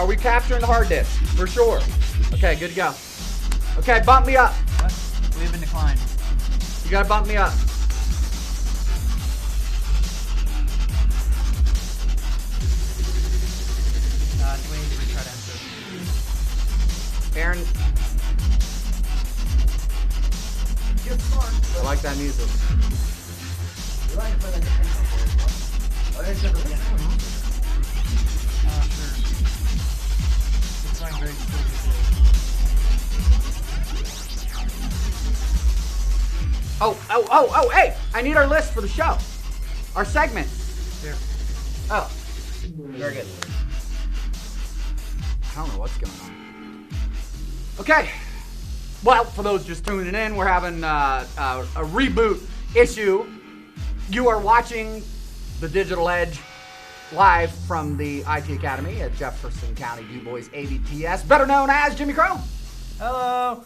Are we capturing the hard disk? For sure. Okay, good to go. Okay, bump me up. What? We have been declined. You gotta bump me up. I think we need to retry to answer. Aaron. I like that music. Sure. It's going very smoothly. Oh, hey! I need our list for the show. Our segment. Here. Oh. Very good. I don't know what's going on. Okay. Well, for those just tuning in, we're having a reboot issue. You are watching the Digital Edge live from the IT Academy at Jefferson County Du Bois ABTS, better known as Jimmy Crow. Hello.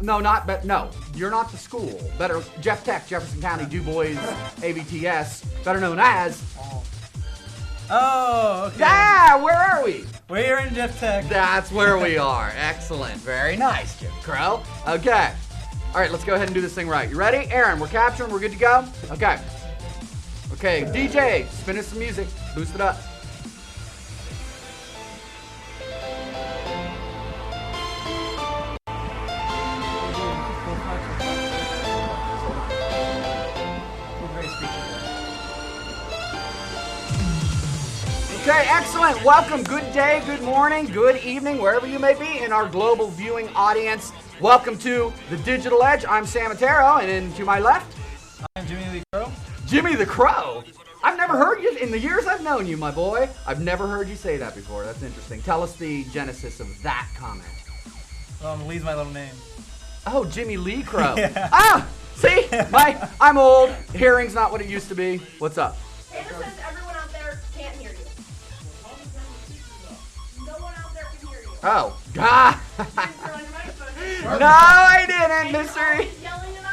No, you're not the school. Better Jeff Tech, Jefferson County Du Bois ABTS, better known as. Oh, okay. Yeah, where are we? We're in Jeff Tech. That's where we are. Excellent. Very nice, Jim Crow. Okay. All right, let's go ahead and do this thing right. You ready? Aaron, we're capturing. We're good to go? Okay. Okay, DJ, spin us some music. Boost it up. Okay, excellent. Welcome. Good day, good morning, good evening, wherever you may be in our global viewing audience. Welcome to the Digital Edge. I'm Sam Otero, and then to my left, I'm Jimmy Lee Crow. Jimmy the Crow. I've never heard you, in the years I've known you, my boy, I've never heard you say that before. That's interesting. Tell us the genesis of that comment. Well, Lee's my little name. Oh, Jimmy Lee Crow. Yeah. Ah, see? I'm old. Hearing's not what it used to be. What's up? Taylor says everyone out there can't hear you. No one out there can hear you. Oh, God. No, I didn't, mystery. Yelling at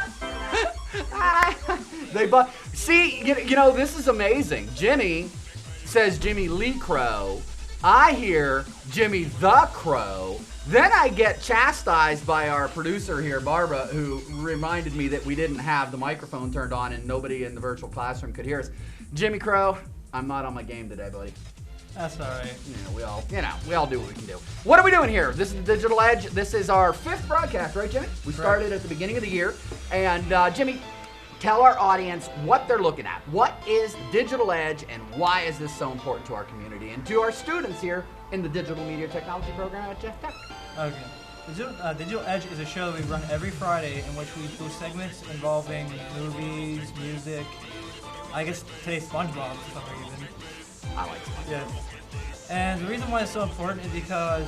us. See, you know, this is amazing. Jimmy says Jimmy Lee Crow. I hear Jimmy the Crow. Then I get chastised by our producer here, Barbara, who reminded me that we didn't have the microphone turned on and nobody in the virtual classroom could hear us. Jimmy Crow, I'm not on my game today, buddy. That's all right. We all do what we can do. What are we doing here? This is the Digital Edge. This is our 5th broadcast, right, Jimmy? We started at the beginning of the year. And Jimmy, tell our audience what they're looking at. What is the Digital Edge and why is this so important to our community and to our students here in the Digital Media Technology program at Jeff Tech? Okay. Digital Edge is a show that we run every Friday in which we do segments involving movies, music. I guess today's Spongebob for some reason. I like Spongebob. Yeah. And the reason why it's so important is because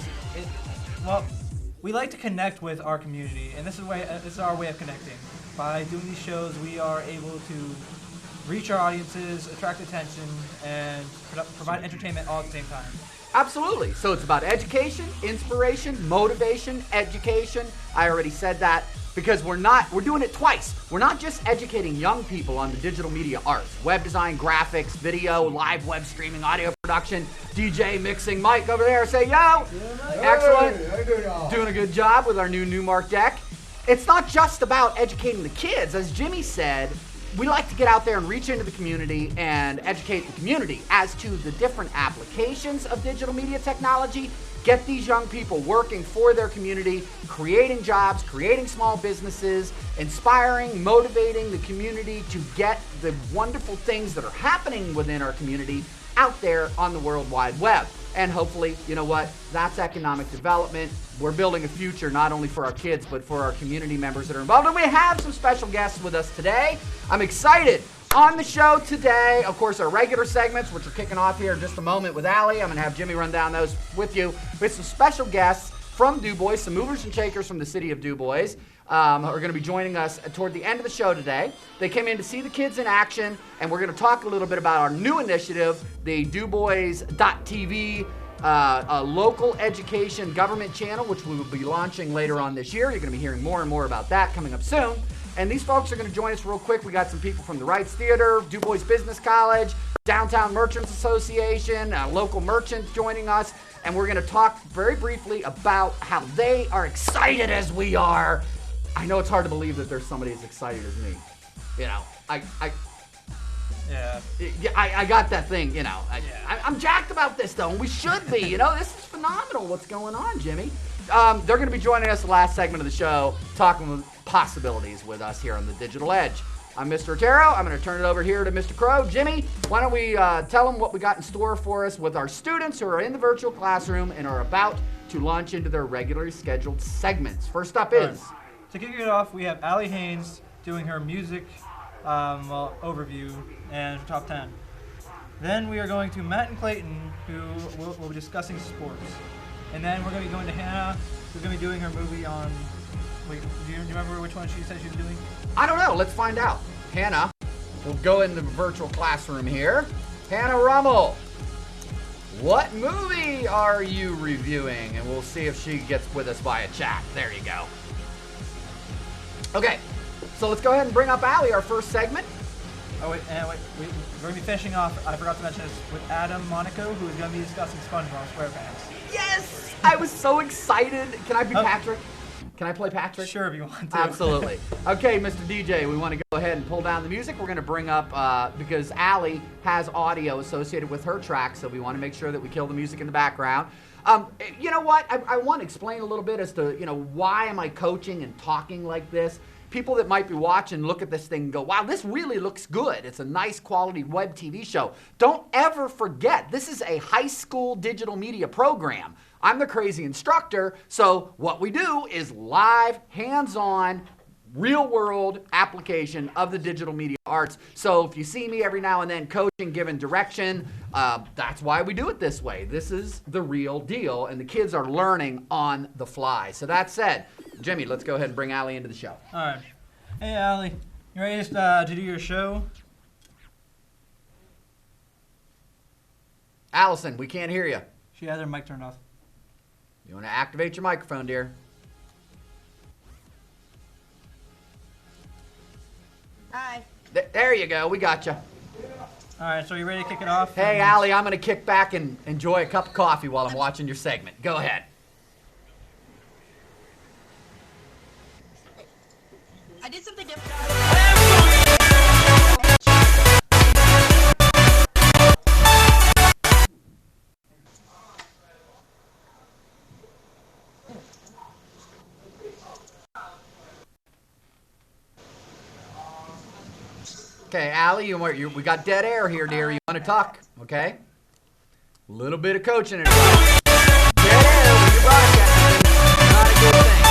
we like to connect with our community, and this is our way of connecting. By doing these shows, we are able to reach our audiences, attract attention, and provide entertainment all at the same time. Absolutely. So it's about education, inspiration, motivation, education. I already said that because we're doing it twice. We're not just educating young people on the digital media arts, web design, graphics, video, live web streaming, audio production, DJ, mixing. Mike over there, say yo. Excellent. Doing a good job with our new Newmark deck. It's not just about educating the kids. As Jimmy said, we like to get out there and reach into the community and educate the community as to the different applications of digital media technology, get these young people working for their community, creating jobs, creating small businesses, inspiring, motivating the community to get the wonderful things that are happening within our community out there on the World Wide Web. And hopefully, you know what, that's economic development. We're building a future not only for our kids, but for our community members that are involved. And we have some special guests with us today. I'm excited. On the show today, of course, our regular segments, which are kicking off here in just a moment with Allie. I'm going to have Jimmy run down those with you. We have some special guests from Du Bois, some movers and shakers from the city of Du Bois, are going to be joining us toward the end of the show today. They came in to see the kids in action, and we're going to talk a little bit about our new initiative, the DuBois.tv local education government channel, which we will be launching later on this year. You're going to be hearing more and more about that coming up soon. And these folks are going to join us real quick. We got some people from the Wrights Theater, Du Bois Business College, Downtown Merchants Association, local merchants joining us, and we're going to talk very briefly about how they are excited as we are. I know it's hard to believe that there's somebody as excited as me. You know, I got that thing, you know. I'm jacked about this, though, and we should be. You know, this is phenomenal what's going on, Jimmy. They're going to be joining us the last segment of the show, talking with possibilities with us here on the Digital Edge. I'm Mr. Otero. I'm going to turn it over here to Mr. Crow. Jimmy, why don't we tell them what we got in store for us with our students who are in the virtual classroom and are about to launch into their regularly scheduled segments. First up is... To kick it off, we have Allie Haynes doing her music overview and top 10. Then we are going to Matt and Clayton, who will be discussing sports. And then we're going to be going to Hannah, who's going to be doing her movie on... Wait, do you remember which one she said she was doing? I don't know. Let's find out. Hannah, we'll go in the virtual classroom here. Hannah Rummel, what movie are you reviewing? And we'll see if she gets with us via chat. There you go. Okay, so let's go ahead and bring up Allie, our first segment. Oh, wait, we're going to be finishing off, I forgot to mention this, with Adam Monaco, who is going to be discussing Spongebob SquarePants. Yes! I was so excited. Can I be Patrick? Can I play Patrick? Sure, if you want to. Absolutely. Okay, Mr. DJ, we want to go ahead and pull down the music. We're going to bring up, because Allie has audio associated with her track, so we want to make sure that we kill the music in the background. You know what? I want to explain a little bit as to, you know, why am I coaching and talking like this? People that might be watching look at this thing and go, wow, this really looks good. It's a nice quality web TV show. Don't ever forget, this is a high school digital media program. I'm the crazy instructor, so what we do is live, hands-on, real-world application of the digital media arts. So if you see me every now and then coaching, giving direction, that's why we do it this way. This is the real deal, and the kids are learning on the fly. So that said, Jimmy, let's go ahead and bring Allie into the show. All right. Hey, Allie, you ready to do your show? Allison, we can't hear you. She has her mic turned off. You want to activate your microphone, dear? Hi. There you go. We got you. All right, so you ready to kick it off? Hey, Allie, I'm going to kick back and enjoy a cup of coffee while I'm watching your segment. Go ahead. I did something different. Okay, Allie, we got dead air here, dear. You want to talk, okay? A little bit of coaching advice. Dead air when you're broadcasting, not a good thing.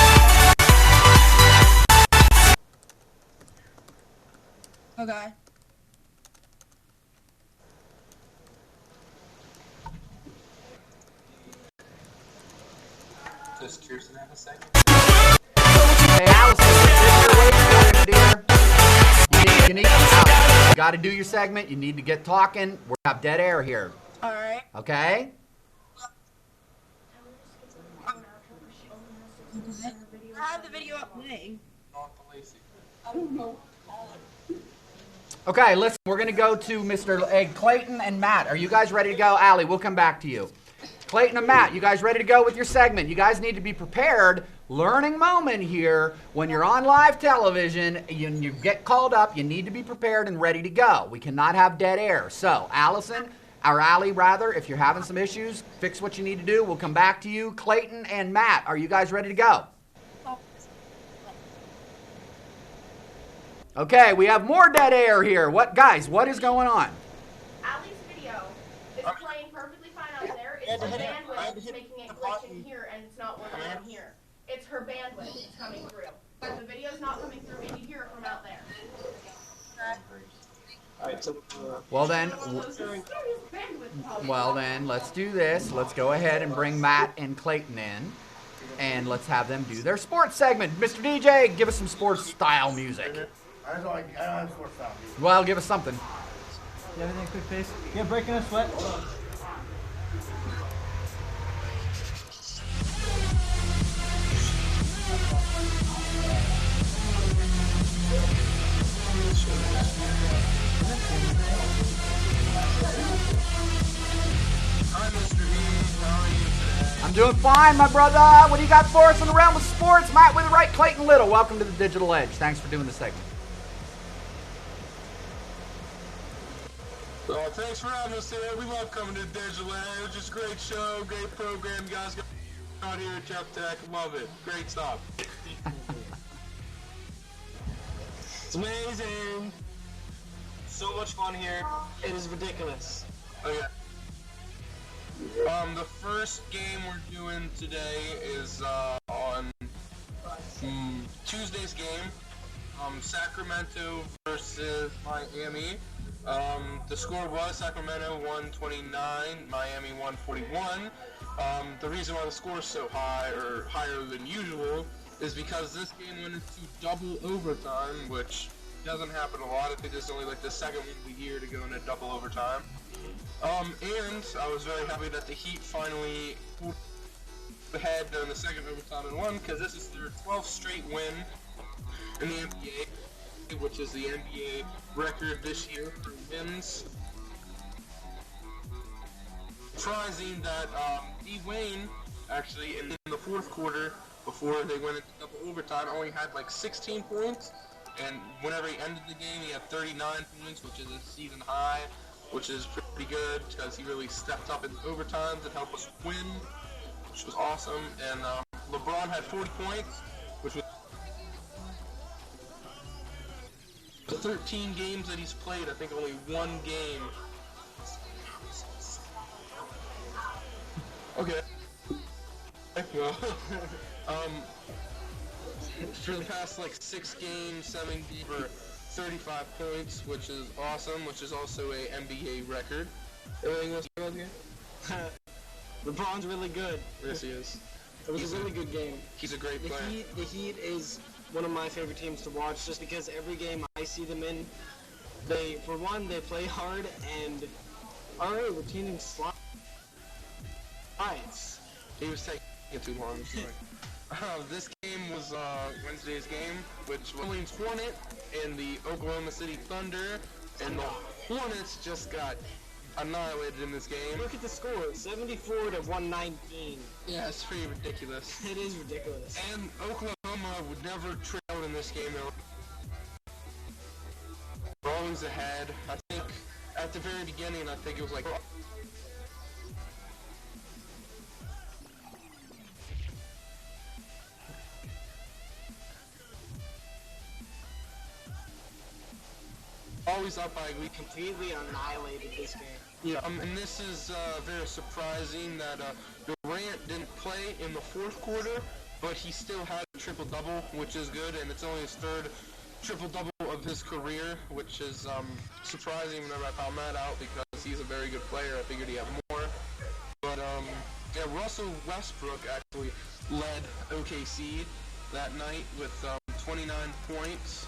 Okay. Does Kirsten have a second? Hey, Allison, if you're waiting for it, dear, you got to do your segment. You need to get talking. We have dead air here. All right. Okay? I have the video up playing. Not the Lacey. I don't know. Okay, listen, we're going to go to Mr. Clayton and Matt. Are you guys ready to go? Allie, we'll come back to you. Clayton and Matt, you guys ready to go with your segment? You guys need to be prepared. Learning moment here. When you're on live television, you get called up, you need to be prepared and ready to go. We cannot have dead air. So, Allison, or Allie rather, if you're having some issues, fix what you need to do. We'll come back to you. Clayton and Matt, are you guys ready to go? Okay, we have more dead air here. Guys, what is going on? Allie's video is playing perfectly fine out there. It's her bandwidth that's making it glitch in here, and it's not working in here. It's her bandwidth that's coming through. The video's not coming through, and you hear it from out there. Alright, so Well then, Bandwidth let's do this. Let's go ahead and bring Matt and Clayton in, and let's have them do their sports segment. Mr. DJ, give us some sports style music. I don't have sports style music. Well, give us something. You have anything quick pace? Yeah, breaking a sweat. I'm doing fine, my brother. What do you got for us in the realm of sports? Matt with the right, Clayton Little. Welcome to the Digital Edge. Thanks for doing the segment. Thanks for having us here. We love coming to Digital Edge. It's a great show, great program. You guys got out here at Jeff Tech. Love it. Great stuff. It's amazing. So much fun here. It is ridiculous. Oh yeah. The first game we're doing today is on Tuesday's game. Sacramento versus Miami. The score was Sacramento 129, Miami 141. The reason why the score is so high, or higher than usual, is because this game went into double overtime, which doesn't happen a lot. I think this is only like the second week of the year to go into double overtime. And I was very happy that the Heat finally pulled ahead in the second overtime and won, because this is their 12th straight win in the NBA, which is the NBA record this year for wins. Surprising that Wayne actually in the fourth quarter, before they went into double overtime, only had like 16 points, and whenever he ended the game, he had 39 points, which is a season high, which is pretty good because he really stepped up in overtimes and helped us win, which was awesome. And LeBron had 40 points, which was the 13 games that he's played. I think only one game. Okay. Well, for the past like 6 games, 7 games for 35 points, which is awesome, which is also a NBA record. Anything else about here? LeBron's really good. Yes, he is. It was a really good game. He's a great player. The Heat is one of my favorite teams to watch, just because every game I see them in, they play hard, and alright, we're teaming slides. He was taking too long. This game was Wednesday's game, which was Orleans Hornet and the Oklahoma City Thunder, and the Hornets just got annihilated in this game. Look at the score, 74 to 119. Yeah, it's pretty ridiculous. It is ridiculous. And Oklahoma would never trail in this game. They were always ahead. I think at the very beginning, I think it was like always up. We Completely annihilated this game. Yeah, and this is very surprising that Durant didn't play in the fourth quarter, but he still had a triple-double, which is good, and it's only his third triple-double of his career, which is surprising whenever I found that out, because he's a very good player. I figured he had more. But yeah, Russell Westbrook actually led OKC that night with 29 points.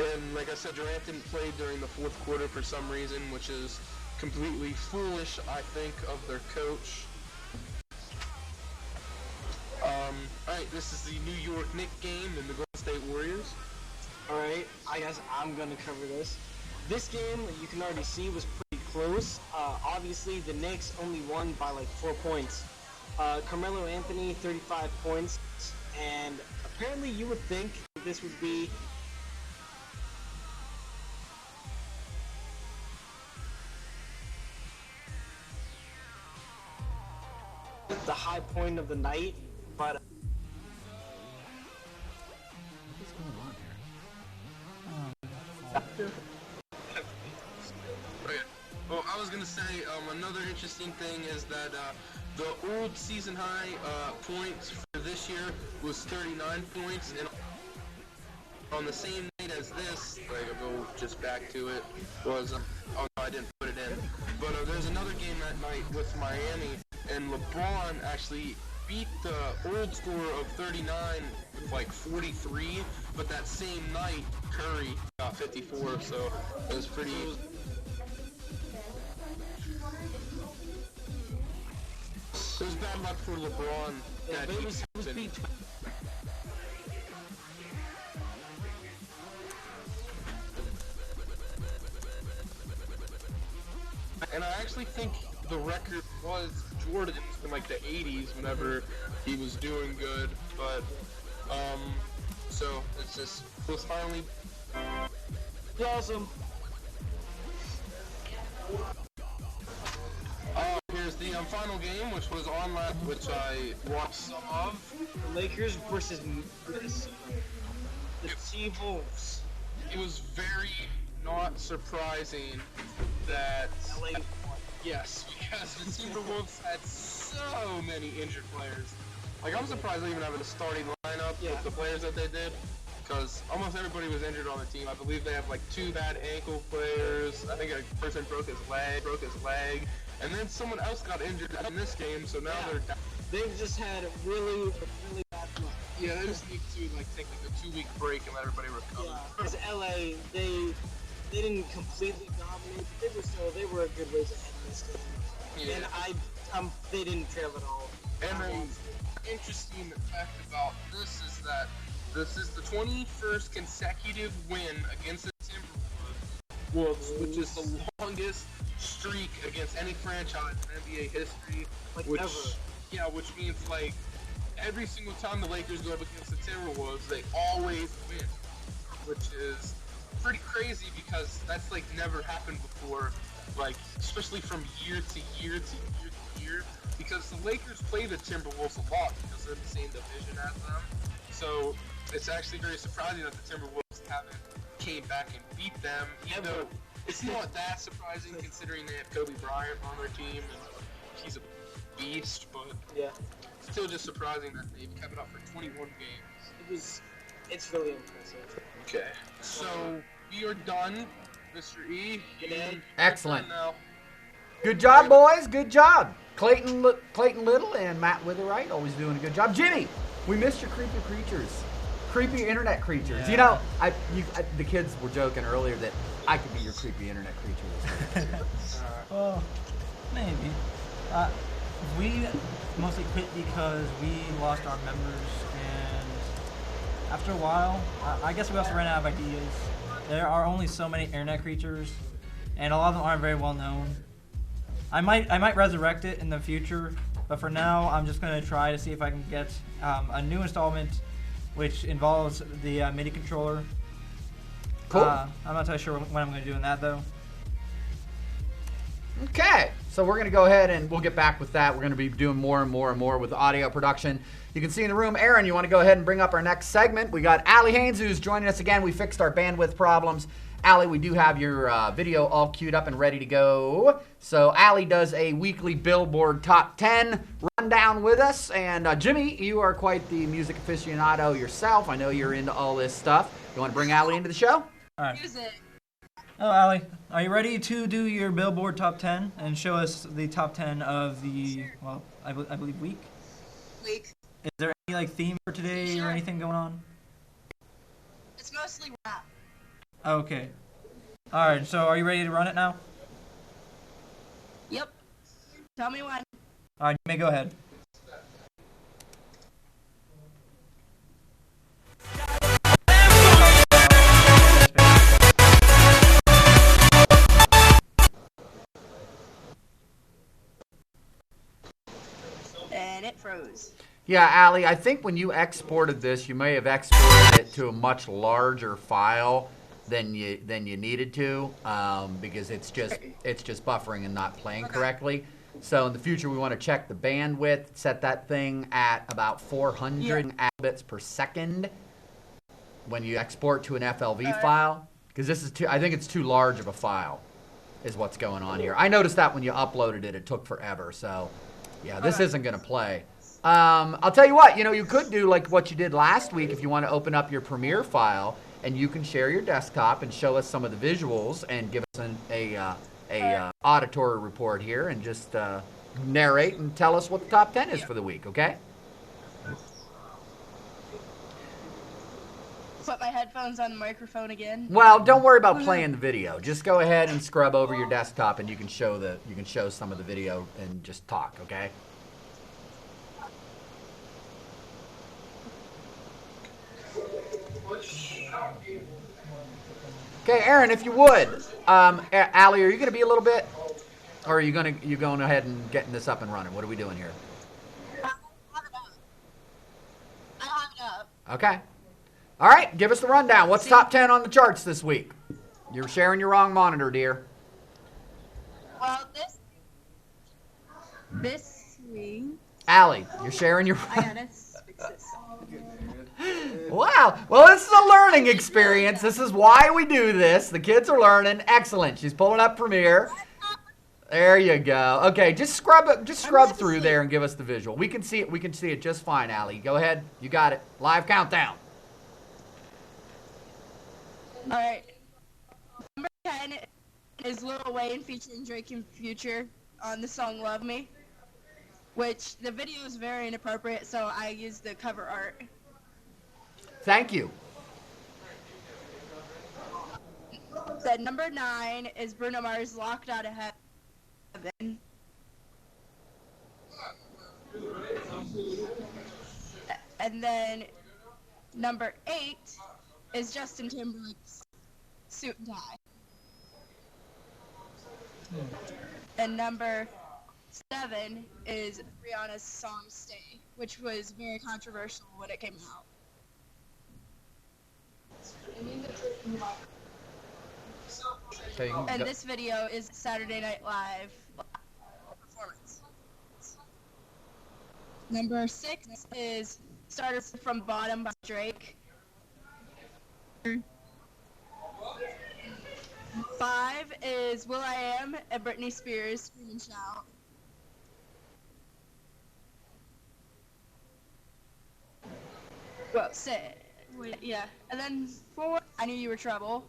And like I said, Durant didn't play during the fourth quarter for some reason, which is completely foolish, I think, of their coach. Alright, this is the New York Knicks game and the Golden State Warriors. Alright, I guess I'm gonna cover this. This game, you can already see, was pretty close. Obviously, the Knicks only won by like 4 points. Carmelo Anthony, 35 points, and apparently you would think this would be the high point of the night, but What's going on here? Okay. Well, I was gonna say another interesting thing is that the old season high points for this year was 39 points, and on the same night as this, like I'll go just back to it, was oh no, I didn't put it in, but there's another game that night with Miami, and LeBron actually beat the old score of 39 with like 43, but that same night Curry got 54, so it was pretty. It was bad luck for LeBron. yeah, that but he it was didn't. beat. And I actually think the record was Jordan's in like the 80s whenever he was doing good, but so it's just it was finally awesome. here's the final game, which was on last, which I watched some of. The Lakers versus the T-Wolves. It was very not surprising that LA won. yes, because the Timberwolves had so many injured players. Like, I'm surprised they even have a starting lineup with the players that they did, because almost everybody was injured on the team. I believe they have like 2 bad ankle players. I think a person broke his leg, and then someone else got injured in this game, so now they're down. They've just had really bad luck. Yeah, they just need to like take like a 2-week break and let everybody recover. Yeah, because LA, they didn't completely dominate, but they were a good ways ahead in this game. Yeah. And they didn't trail at all. And an interesting fact about this is that this is the 21st consecutive win against the Timberwolves, which is the longest streak against any franchise in NBA history. Which means like every single time the Lakers go up against the Timberwolves, they always win, which is pretty crazy because that's like never happened before, like especially from year to year to year to year, because the Lakers play the Timberwolves a lot because they're in the same division as them. So it's actually very surprising that the Timberwolves haven't came back and beat them, even though it's not that surprising considering they have Kobe Bryant on their team and he's a beast, but still just surprising that they've kept it up for 21 games. It's really impressive. Okay, so we are done, Mr. E. Excellent. Now. Good job, boys. Good job. Clayton Little and Matt Witherite always doing a good job. Jimmy, we missed your creepy creatures. Creepy internet creatures. Yeah. You know, the kids were joking earlier that I could be your creepy internet creature. Well, maybe. We mostly quit because we lost our members, and after a while, I guess we also ran out of ideas. There are only so many internet creatures, and a lot of them aren't very well known. I might resurrect it in the future, but for now, I'm just gonna try to see if I can get a new installment, which involves the MIDI controller. Cool. I'm not entirely sure when I'm gonna do that though. Okay, so we're going to go ahead and we'll get back with that. We're going to be doing more and more and more with audio production. You can see in the room, Aaron, you want to go ahead and bring up our next segment. We got Allie Haynes, who's joining us again. We fixed our bandwidth problems. Allie, we do have your video all queued up and ready to go. So Allie does a weekly Billboard Top 10 rundown with us. And Jimmy, you are quite the music aficionado yourself. I know you're into all this stuff. You want to bring Allie into the show? All right. Music. Hello, Allie. Are you ready to do your Billboard Top 10 and show us the top 10 of the, well, I believe week? Week. Is there any like theme for today or anything going on? It's mostly rap. Okay. All right. So are you ready to run it now? Yep. Tell me when. All right. You may go ahead. And it froze. Yeah, Allie, I think when you exported this, you may have exported it to a much larger file than you needed to, because it's just buffering and not playing correctly. So in the future, we want to check the bandwidth, set that thing at about 400 bits per second when you export to an FLV file, because this is I think it's too large of a file, is what's going on here. I noticed that when you uploaded it, it took forever. So yeah, this isn't going to play. I'll tell you what, you could do like what you did last week if you want to open up your Premiere file and you can share your desktop and show us some of the visuals and give us a auditory report here and just narrate and tell us what the top 10 is for the week, okay? Put my headphones on the microphone again. Well, don't worry about playing the video. Just go ahead and scrub over your desktop and you can show some of the video and just talk, okay? Okay, Aaron, if you would, Allie, are you going to be a little bit Or are you going ahead and getting this up and running? What are we doing here? I have it up. I have it up. Okay. All right, give us the rundown. What's top 10 on the charts this week? You're sharing your wrong monitor, dear. Well, this week. Allie, you're sharing your... I gotta fix this. Wow. Well, this is a learning experience. This is why we do this. The kids are learning. Excellent. She's pulling up Premiere. There you go. Okay, just scrub through there and give us the visual. We can see it. We can see it just fine, Allie. Go ahead. You got it. Live countdown. All right. Number 10 is Lil Wayne featuring Drake and Future on the song "Love Me," which the video is very inappropriate, so I used the cover art. Thank you. Then number 9 is Bruno Mars "Locked Out of Heaven." And then number 8 is Justin Timberlake's "Suit and Tie." And number 7 is Rihanna's song "Stay," which was very controversial when it came out. Okay, And this video is Saturday Night Live performance. Number 6 is "Started from Bottom" by Drake. 5 is "Will I Am" and Britney Spears, "Scream and Shout." Well, yeah. And then 4, "I Knew You Were Trouble,"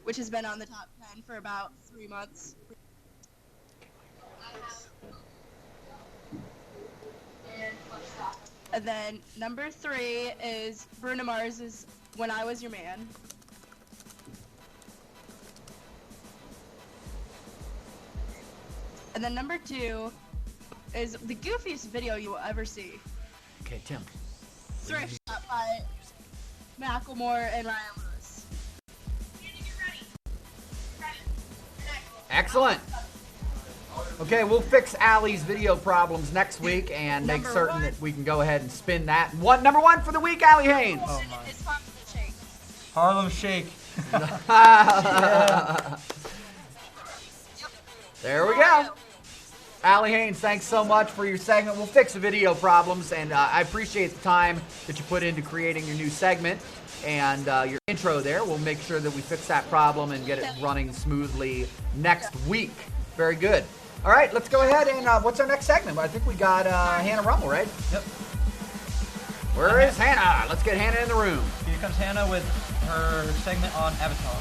which has been on the top 10 for about 3 months. And then number 3 is Bruno Mars's "When I Was Your Man." And then number 2 is the goofiest video you will ever see. Okay, Tim. "Thrift Shop" by Macklemore and Ryan Lewis. Excellent. Okay, we'll fix Allie's video problems next week and make Number certain 1. that we can go ahead and spin that. Number 1 for the week, Allie Haynes. Oh my. It's Harlem Shake. Harlem Shake. There we go. Allie Haynes, thanks so much for your segment. We'll fix the video problems, and I appreciate the time that you put into creating your new segment and your intro there. We'll make sure that we fix that problem and get it running smoothly next week. Very good. All right, let's go ahead and what's our next segment? I think we got Hannah Rummel, right? Yep. Where is Hannah? Let's get Hannah in the room. Here comes Hannah with her segment on Avatar.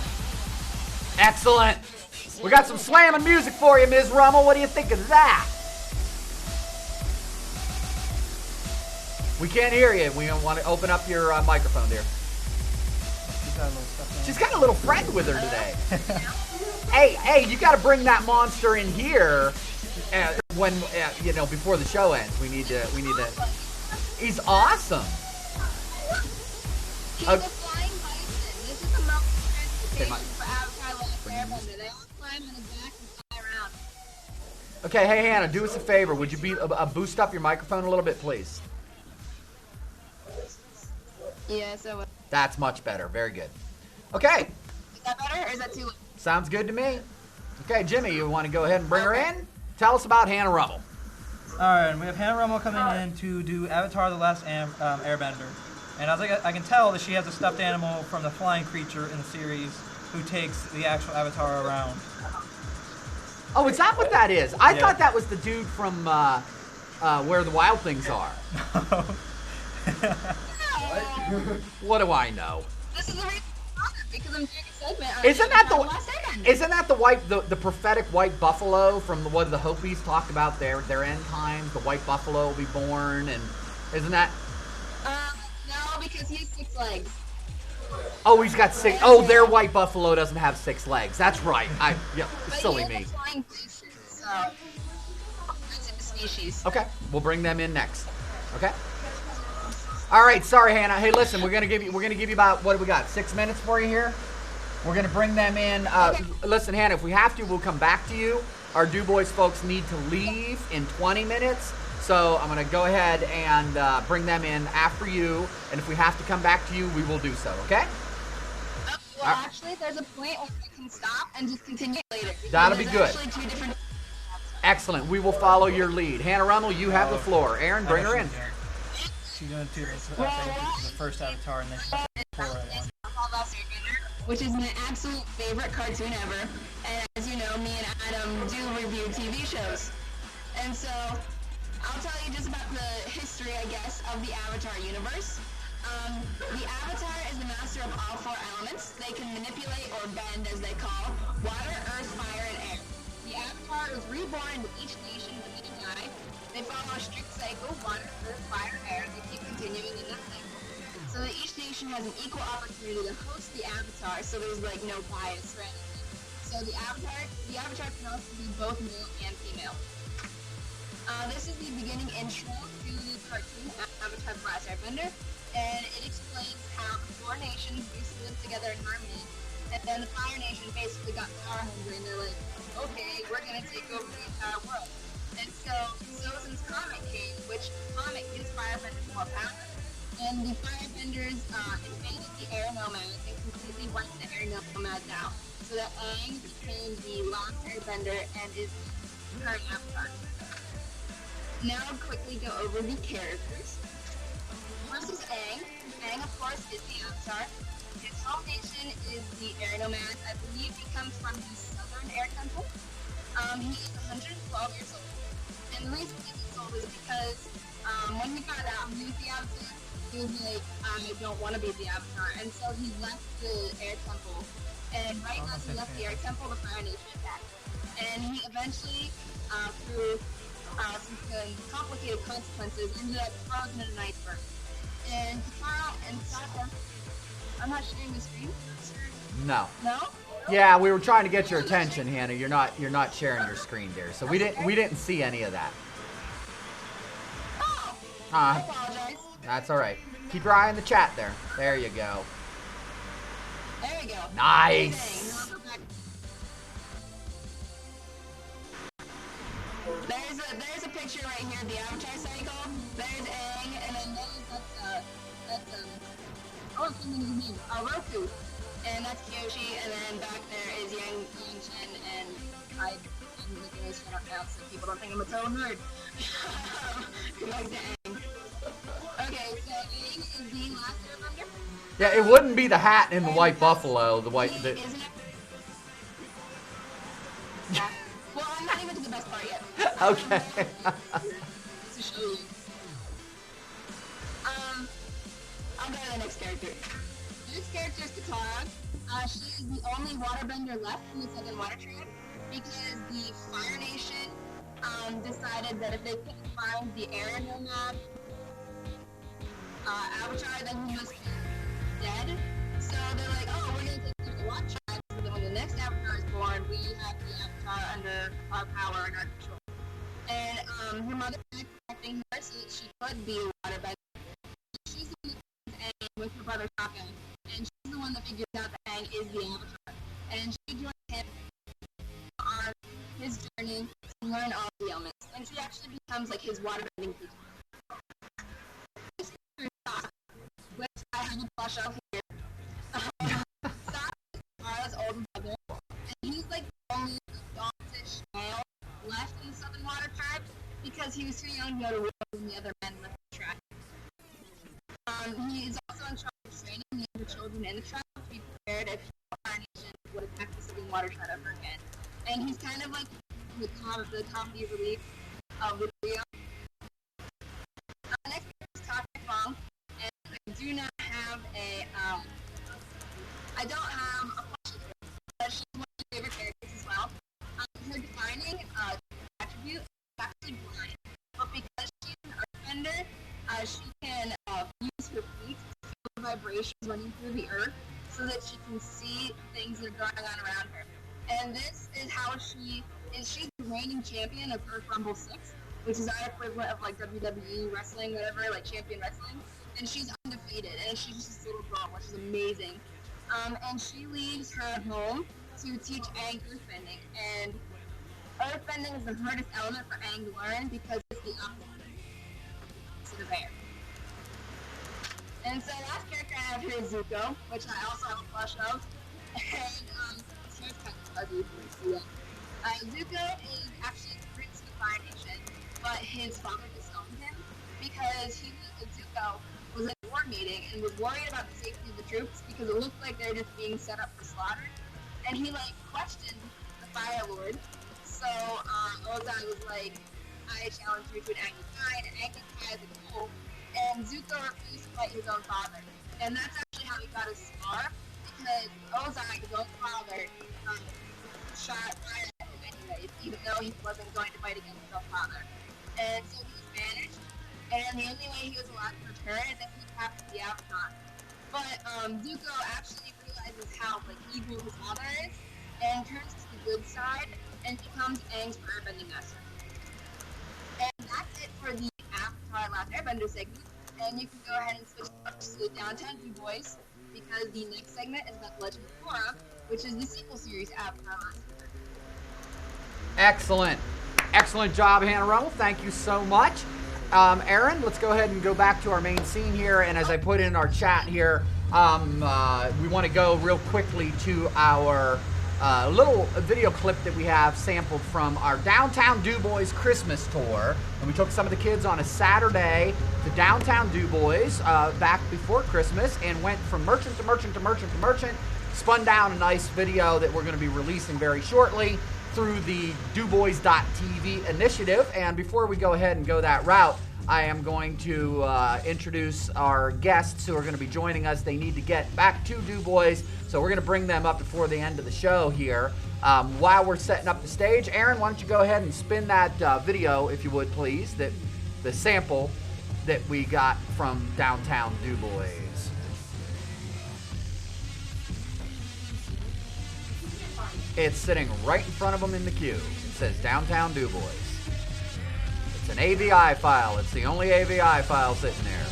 Excellent. We got some slamming music for you, Ms. Rummel. What do you think of that? We can't hear you. We want to open up your microphone there. She's got a little friend with her today. Hey, you got to bring that monster in here when before the show ends. We need to. He's awesome. He's a flying bison. This is the most transportation for Avatar: Last Airbender. They all climb in the back and fly around. Okay, hey Hannah, do us a favor. Would you boost up your microphone a little bit, please? Yes, I will. That's much better. Very good. Okay. Is that better or is that too loud? Sounds good to me. Okay, Jimmy, you want to go ahead and bring her in? Tell us about Hannah Rummel. Alright, and we have Hannah Rummel coming in to do Avatar: The Last Airbender. And I can tell that she has a stuffed animal from the flying creature in the series who takes the actual Avatar around. Oh, is that what that is? I thought that was the dude from Where the Wild Things Are. What do I know? This is the reason because I'm doing a segment. Isn't that the prophetic white buffalo from what the Hopis talked about their end times? The white buffalo will be born, and isn't that? No, because he has 6 legs. Oh, he's got 6. Oh, their white buffalo doesn't have 6 legs. That's right. Silly me. Flying bases, so that's a species. Okay, we'll bring them in next. Okay. All right, sorry, Hannah. Hey, listen, we're gonna give you about, what do we got? 6 minutes for you here. We're gonna bring them in. Listen, Hannah, if we have to, we'll come back to you. our Du Bois folks need to leave in 20 minutes. So I'm going to go ahead and bring them in after you. And if we have to come back to you, we will do so, okay? Well, actually, there's a point where we can stop and just continue later. That'll be good. Actually, 2 different. Excellent. We will follow your lead. Hannah Rummel, you have the floor. Aaron, bring her in. She's going to do the first Avatar, and then she's going to pour it on. Which is my absolute favorite cartoon ever. And as you know, me and Adam do review TV shows. And so, I'll tell you just about the history, I guess, of the Avatar universe. The Avatar is the master of all 4 elements. They can manipulate, or bend as they call, water, earth, fire, and air. The Avatar is reborn into each nation with each eye. They follow a strict cycle, water, earth, fire, air. They keep continuing in that cycle. So that each nation has an equal opportunity to host the Avatar, so there's like no bias or anything. So the Avatar can also be both male and female. This is the beginning intro to the cartoon Avatar: The Last Airbender, and it explains how the 4 nations used to live together in harmony, and then the Fire Nation basically got power hungry, and they're like, okay, we're gonna take over the entire world. And so Sozin's comet came, which comet gives Firebenders more power, and the Firebenders invaded the Air Nomads and completely wiped the Air Nomads out, so that Aang became the last Airbender and is the current Avatar. Now I'll quickly go over the characters. First is Aang. Aang, of course, is the Avatar. His home nation is the Air Nomads. I believe he comes from the Southern Air Temple. He is 112 years old. And the reason he's so old is because when he got out, he was the Avatar. He was like, I don't want to be the Avatar. And so he left the Air Temple. And right as he left the Air Temple, the Fire Nation attacked. And he eventually, through some complicated consequences, ended up frozen in an iceberg. And Katara and Sokka, I'm not sharing the screen. No. No? Yeah, we were trying to get your attention, Hannah. You're not sharing your screen, dear. So we didn't see any of that. Oh, I apologize. That's all right. Keep your eye on the chat there. There you go. There we go. Nice. There's a picture right here, the Avatar cycle. There's Aang, and then that's oh, I can't remember his name. Roku. And that's Kyoshi, and then back there is Yang Chen, and I'm making this shit up now so people don't think I'm a total nerd. Who likes Aang? Okay, so Aang is the last Airbender. Yeah, it wouldn't be the hat and the white buffalo. Yeah. Well, I'm not even to the best part yet. Okay. To show you. I'll go to the next character. This character is Katara. She is the only waterbender left in the Southern Water Tribe because the Fire Nation decided that if they couldn't find the Air Nomad Avatar, then he was dead. So they're like, oh, we're gonna take care of the Water Tribe, so that when the next Avatar is born, we have the Avatar under our power and our control. And her mother was protecting her so that she could be a waterbender. She's the one that finds Aang with her brother Sokka, and she's the one that figures out that Aang is the Avatar. And she joins him on his journey to learn all the elements. And she actually becomes like his waterbending teacher. Which I have a plush of here. Sokka is Katara's older brother, and he's like the only adultish male left in the Southern Water Tribe because he was too young to go to war when the other men left the tribe. He is also in charge of training the younger children in the tribe to be prepared if the Fire Nation would attack the Southern Water Tribe ever again. And he's kind of like the comedy relief of the trio. Next is Toxic Bomb, and I do not have a I don't have a plushie for her, but she's one of my favorite characters as well. Her defining attribute is actually blind, but because she's an earthbender, she can use her feet to feel vibrations running through the earth so that she can see things that are going on around her. And this is how she's the reigning champion of Earth Rumble 6, which is our equivalent of like WWE wrestling, whatever, like champion wrestling. And she's undefeated, and she's just this little girl, which is amazing. And she leaves her home to teach Aang earthbending. And earthbending is the hardest element for Aang to learn because it's the opposite of air. And so last character I have here is Zuko, which I also have a plush of. And he's kind of ugly for you. Zuko is actually the prince of the Fire Nation, but his father disowned him because he knew that Zuko was at a war meeting and was worried about the safety of the troops because it looked like they were just being set up for slaughter. And he questioned the Fire Lord. So Ozai was like, I challenge you to an angry fight, and angry fight is a goal. And Zuko refused to fight his own father. And that's actually how he got his scar, because Ozai, his own father, shot fire at him anyways, even though he wasn't going to fight against his own father. And so he was banished, and the only way he was allowed to return is if he captured the Avatar. But Zuko actually realizes how evil his father is, and turns to the good side, and becomes Aang's airbending master. And that's it for the Avatar Last Airbender segment, and you can go ahead and switch up to the Downtown Du Bois, because the next segment is about Legend of Korra, which is the sequel series Avatar Last Airbender. Excellent. Excellent job, Hannah Rummel. Thank you so much. Aaron, let's go ahead and go back to our main scene here, and as I put in our chat here, we want to go real quickly to our little video clip that we have sampled from our Downtown Du Bois Christmas tour. And we took some of the kids on a Saturday to Downtown Du Bois back before Christmas and went from merchant to merchant to merchant to merchant, spun down a nice video that we're going to be releasing very shortly through the DuBois.tv initiative. And before we go ahead and go that route, I am going to introduce our guests who are going to be joining us. They need to get back to Du Bois, so we're going to bring them up before the end of the show here. While we're setting up the stage, Aaron, why don't you go ahead and spin that video, if you would, please, the sample that we got from Downtown Du Bois. It's sitting right in front of them in the queue. It says Downtown Du Bois. It's an AVI file. It's the only AVI file sitting there.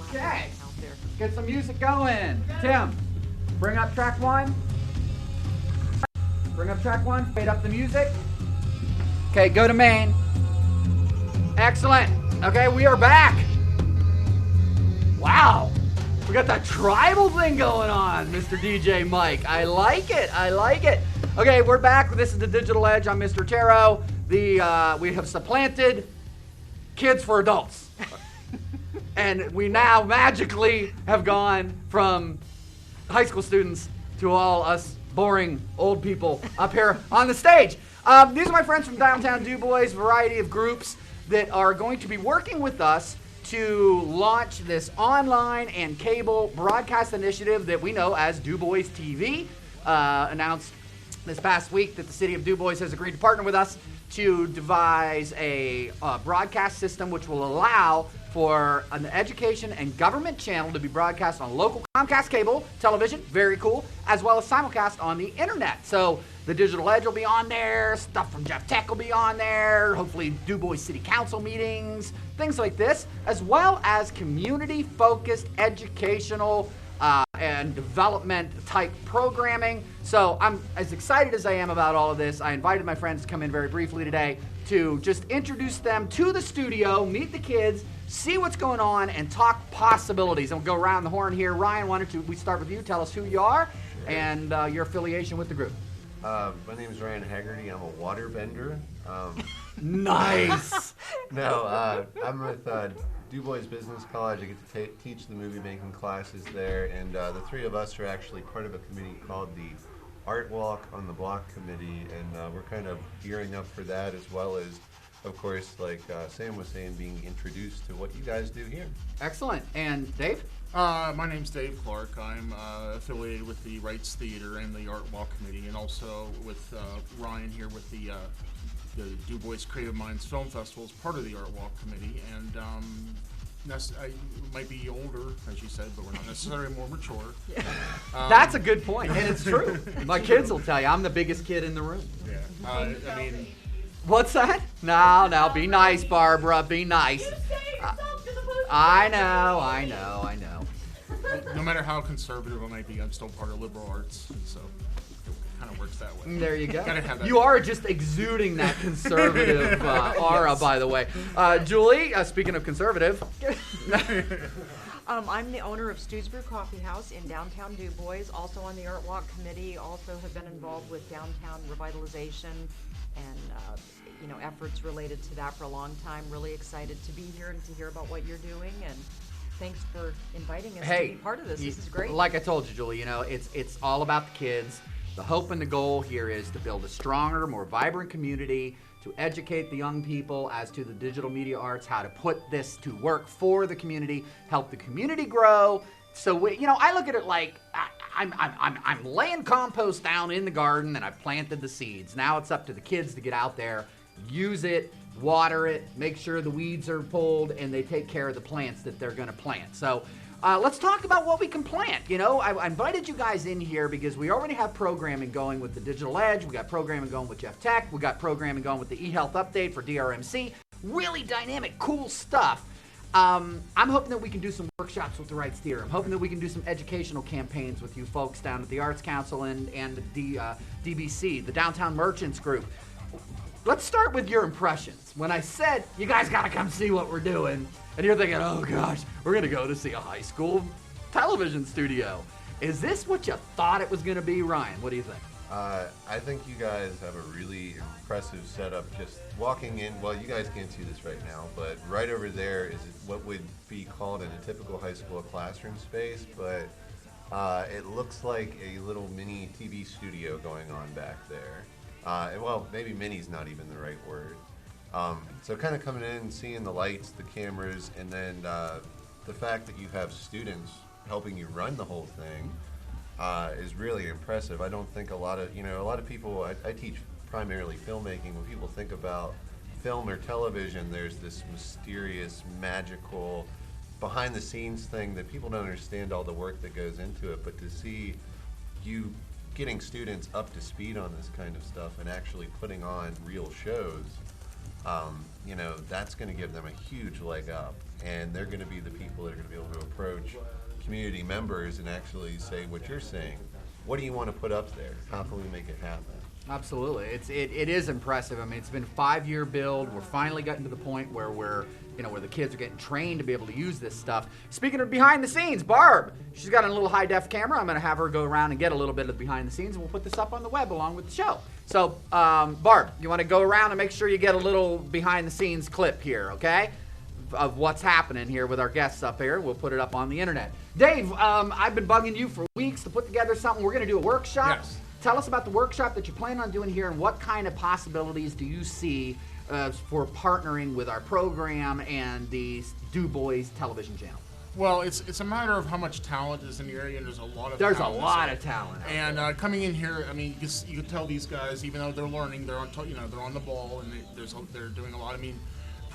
Okay, get some music going. Tim, bring up track one. Bring up track one, fade up the music. Okay, go to main. Excellent. Okay, we are back. Wow, we got that tribal thing going on, Mr. DJ Mike. I like it, I like it. Okay, we're back. This is the Digital Edge. I'm Mr. Taro. We have supplanted Kids for Adults. And we now magically have gone from high school students to all us boring old people up here on the stage. These are my friends from Downtown Du Bois, variety of groups that are going to be working with us to launch this online and cable broadcast initiative that we know as Du Bois TV. Announced this past week that the city of Du Bois has agreed to partner with us to devise a broadcast system which will allow for an education and government channel to be broadcast on local Comcast cable television, very cool, as well as simulcast on the internet. So the Digital Edge will be on there, stuff from Jeff Tech will be on there, hopefully Du Bois City Council meetings, things like this, as well as community-focused educational and development type programming. So I'm as excited as I am about all of this. I invited my friends to come in very briefly today to just introduce them to the studio, meet the kids, see what's going on, and talk possibilities. And we'll go around the horn here. Ryan, why don't we start with you? Tell us who you are and your affiliation with the group. My name is Ryan Haggerty. I'm a water bender. Nice. No, I'm with Du Bois Business College. I get to teach the movie making classes there, and the three of us are actually part of a committee called the Art Walk on the Block Committee, and we're kind of gearing up for that, as well as, of course, like Sam was saying, being introduced to what you guys do here. Excellent. And Dave? My name's Dave Clark. I'm affiliated with the Rights Theater and the Art Walk Committee, and also with Ryan here with the Du Bois Creative Minds Film Festival as part of the Art Walk Committee. And I might be older, as you said, but we're not necessarily more mature. That's a good point, and it's true. My kids will tell you I'm the biggest kid in the room. Yeah, I mean, what's that? No, be nice, Barbara. Be nice. I know. no matter how conservative I might be, I'm still part of liberal arts, and so it kind of works that way. There you go. Gotta have that. You are just exuding that conservative aura, Yes. by the way. Julie, speaking of conservative. I'm the owner of Stu's Brew Coffee House in downtown Du Bois, also on the Art Walk Committee, also have been involved with downtown revitalization and efforts related to that for a long time. Really excited to be here and to hear about what you're doing, and thanks for inviting us to be part of this. This is great. Like I told you, Julie, it's all about the kids. The hope and the goal here is to build a stronger, more vibrant community, to educate the young people as to the digital media arts, how to put this to work for the community, help the community grow. So I look at it like I'm laying compost down in the garden and I've planted the seeds. Now it's up to the kids to get out there, use it, water it, make sure the weeds are pulled, and they take care of the plants that they're going to plant. So let's talk about what we can plant. I invited you guys in here because we already have programming going with the Digital Edge. We got programming going with Jeff Tech. We got programming going with the eHealth Update for DRMC. Really dynamic, cool stuff. I'm hoping that we can do some workshops with the Rights Theater. I'm hoping that we can do some educational campaigns with you folks down at the Arts Council and the DBC, the Downtown Merchants Group. Let's start with your impressions. When I said, you guys gotta come see what we're doing, and you're thinking, oh gosh, we're gonna go to see a high school television studio. Is this what you thought it was gonna be, Ryan? What do you think? I think you guys have a really impressive setup. Just walking in, well, you guys can't see this right now, but right over there is what would be called in a typical high school classroom space, but it looks like a little mini TV studio going on back there. Well, maybe mini's not even the right word. So kind of coming in and seeing the lights, the cameras, and then the fact that you have students helping you run the whole thing is really impressive. I don't think a lot of people, I teach primarily filmmaking. When people think about film or television, there's this mysterious, magical, behind the scenes thing that people don't understand all the work that goes into it, but to see you getting students up to speed on this kind of stuff and actually putting on real shows, that's going to give them a huge leg up, and they're going to be the people that are going to be able to approach community members and actually say what you're saying. What do you want to put up there? How can we make it happen? Absolutely. It is impressive. I mean, it's been a 5-year build. We're finally getting to the point where where the kids are getting trained to be able to use this stuff. Speaking of behind the scenes, Barb, she's got a little high def camera. I'm going to have her go around and get a little bit of behind the scenes, and we'll put this up on the web along with the show. So, Barb, you want to go around and make sure you get a little behind the scenes clip here, okay? Of what's happening here with our guests up here. We'll put it up on the internet. Dave, I've been bugging you for weeks to put together something. We're going to do a workshop. Yes. Tell us about the workshop that you plan on doing here, and what kind of possibilities do you see for partnering with our program and the Du Bois television channel? Well, it's a matter of how much talent is in the area, and there's a lot of There's talent. a lot of talent. And coming in here, I mean, you can tell these guys, even though they're learning, they're on the ball, and they're doing a lot. I mean,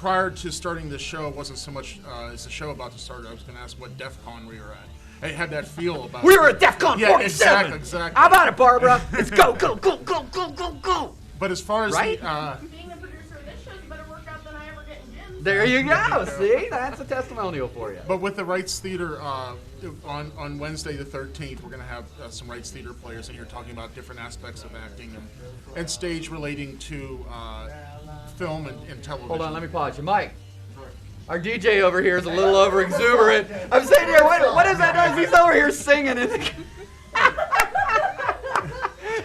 prior to starting the show, it wasn't so much is the show about to start. I was going to ask what DEF CON we were at. It had that feel about We were at DEF CON 47! Exactly. How about it, Barbara? Let's go, go, go, go, go, go, go! But as far as Right? Being the producer of this show, you better work out than I ever get in gym. There you go. See, that's a testimonial for you. But with the Rights Theater, on Wednesday the 13th, we're going to have some Rights Theater players in here talking about different aspects of acting and stage relating to film and television. Hold on, let me pause you. Mike, our DJ over here is a little over exuberant. I'm sitting here, what is that noise? He's over here singing.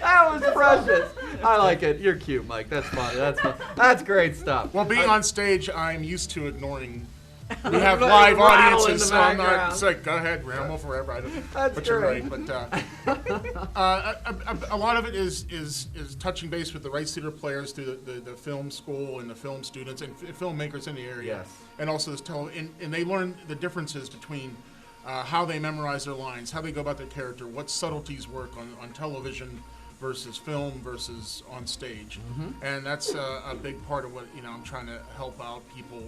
That was precious. I like it. You're cute, Mike. That's funny. That's fun. That's great stuff. Well, being on stage, I'm used to ignoring. We have live audiences, so I'm not. It's like, go ahead, ramble forever. I don't. That's but you're great. right. But a lot of it is touching base with the Rights Theater players through the film school and the film students and filmmakers in the area. Yes. And also this and they learn the differences between how they memorize their lines, how they go about their character, what subtleties work on television versus film versus on stage. And that's a big part of what I'm trying to help out people